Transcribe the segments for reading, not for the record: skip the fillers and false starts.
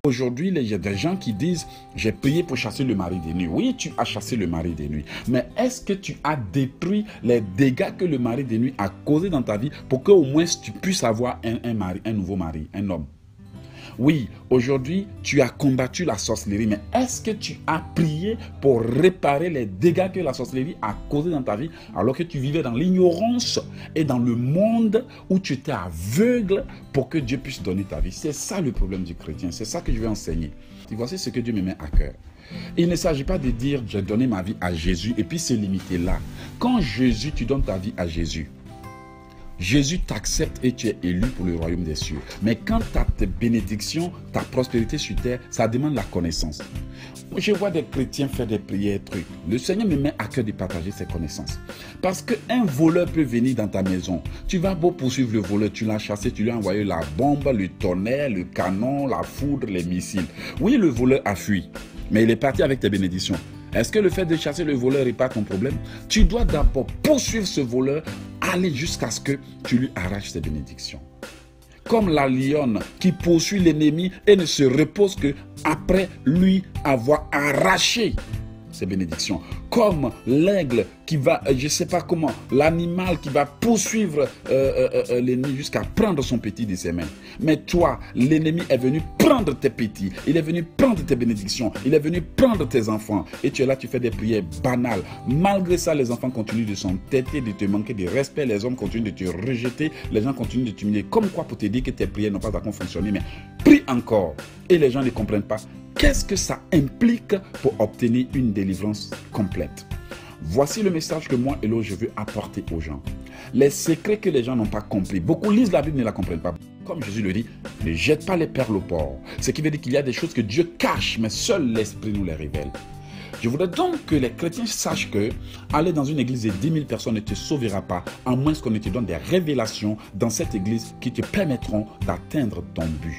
Aujourd'hui, il y a des gens qui disent « J'ai prié pour chasser le mari des nuits ». Oui, tu as chassé le mari des nuits. Mais est-ce que tu as détruit les dégâts que le mari des nuits a causés dans ta vie pour qu'au moins tu puisses avoir un nouveau mari, un homme? Oui, aujourd'hui, tu as combattu la sorcellerie, mais est-ce que tu as prié pour réparer les dégâts que la sorcellerie a causés dans ta vie alors que tu vivais dans l'ignorance et dans le monde où tu étais aveugle pour que Dieu puisse donner ta vie? C'est ça le problème du chrétien, c'est ça que je vais enseigner. Et voici ce que Dieu me met à cœur. Il ne s'agit pas de dire j'ai donné ma vie à Jésus et puis se limiter là. Quand Jésus, tu donnes ta vie à Jésus, Jésus t'accepte et tu es élu pour le royaume des cieux. Mais quand tu as tes bénédictions, ta prospérité sur terre, ça demande la connaissance. Je vois des chrétiens faire des prières, trucs. Le Seigneur me met à cœur de partager ses connaissances. Parce qu'un voleur peut venir dans ta maison. Tu vas beau poursuivre le voleur, tu l'as chassé, tu lui as envoyé la bombe, le tonnerre, le canon, la foudre, les missiles. Oui, le voleur a fui, mais il est parti avec tes bénédictions. Est-ce que le fait de chasser le voleur répare ton problème? Tu dois d'abord poursuivre ce voleur, aller jusqu'à ce que tu lui arraches ses bénédictions. Comme la lionne qui poursuit l'ennemi et ne se repose que après lui avoir arraché ses bénédictions. Comme l'aigle qui va, je ne sais pas comment, l'animal qui va poursuivre l'ennemi jusqu'à prendre son petit de ses mains. Mais toi, l'ennemi est venu prendre tes petits, il est venu prendre tes bénédictions, il est venu prendre tes enfants. Et tu es là, tu fais des prières banales. Malgré ça, les enfants continuent de s'entêter, de te manquer de respect, les hommes continuent de te rejeter, les gens continuent de t'humilier. Comme quoi pour te dire que tes prières n'ont pas encore fonctionné, mais prie encore. Et les gens ne comprennent pas. Qu'est-ce que ça implique pour obtenir une délivrance complète? Voici le message que moi, Elo, je veux apporter aux gens. Les secrets que les gens n'ont pas compris. Beaucoup lisent la Bible, ne la comprennent pas. Comme Jésus le dit, ne jette pas les perles au port. Ce qui veut dire qu'il y a des choses que Dieu cache, mais seul l'Esprit nous les révèle. Je voudrais donc que les chrétiens sachent que aller dans une église de 10 000 personnes ne te sauvera pas, à moins qu'on ne te donne des révélations dans cette église qui te permettront d'atteindre ton but.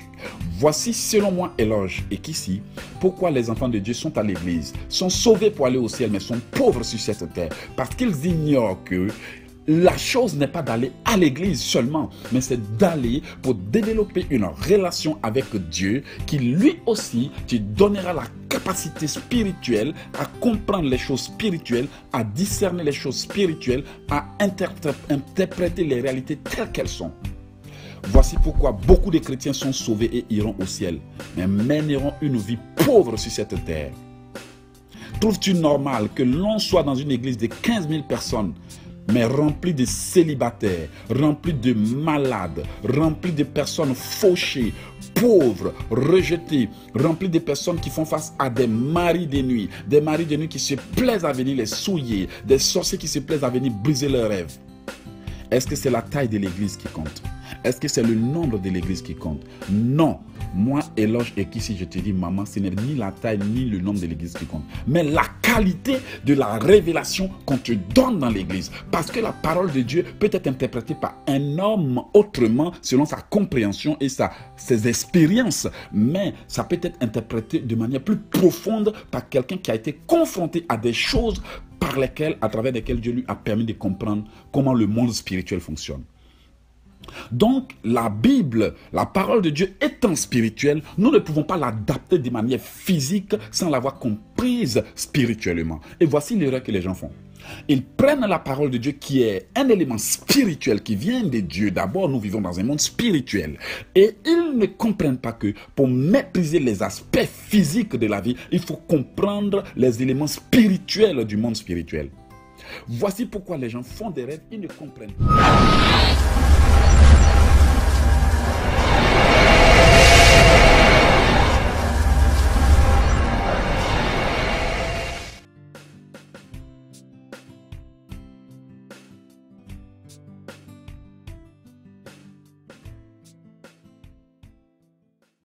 Voici selon moi éloge et qu'ici, pourquoi les enfants de Dieu sont à l'église, sont sauvés pour aller au ciel, mais sont pauvres sur cette terre, parce qu'ils ignorent que la chose n'est pas d'aller à l'église seulement, mais c'est d'aller pour développer une relation avec Dieu qui lui aussi te donnera la capacité spirituelle à comprendre les choses spirituelles, à discerner les choses spirituelles, à interpréter les réalités telles qu'elles sont. Voici pourquoi beaucoup de chrétiens sont sauvés et iront au ciel, mais mèneront une vie pauvre sur cette terre. Trouves-tu normal que l'on soit dans une église de 15 000 personnes, mais rempli de célibataires, rempli de malades, rempli de personnes fauchées, pauvres, rejetées, rempli de personnes qui font face à des maris de nuit qui se plaisent à venir les souiller, des sorciers qui se plaisent à venir briser leurs rêves? Est-ce que c'est la taille de l'église qui compte? Est-ce que c'est le nombre de l'église qui compte? Non. Moi, éloge et qu'ici je te dis, maman, ce n'est ni la taille ni le nombre de l'église qui compte, mais la qualité de la révélation qu'on te donne dans l'église. Parce que la parole de Dieu peut être interprétée par un homme autrement, selon sa compréhension et ses expériences, mais ça peut être interprété de manière plus profonde par quelqu'un qui a été confronté à des choses à travers lesquelles Dieu lui a permis de comprendre comment le monde spirituel fonctionne. Donc, la Bible, la parole de Dieu étant spirituelle, nous ne pouvons pas l'adapter de manière physique sans l'avoir comprise spirituellement. Et voici l'erreur que les gens font. Ils prennent la parole de Dieu qui est un élément spirituel qui vient de Dieu. D'abord, nous vivons dans un monde spirituel. Et ils ne comprennent pas que pour maîtriser les aspects physiques de la vie, il faut comprendre les éléments spirituels du monde spirituel. Voici pourquoi les gens font des rêves, ils ne comprennent pas.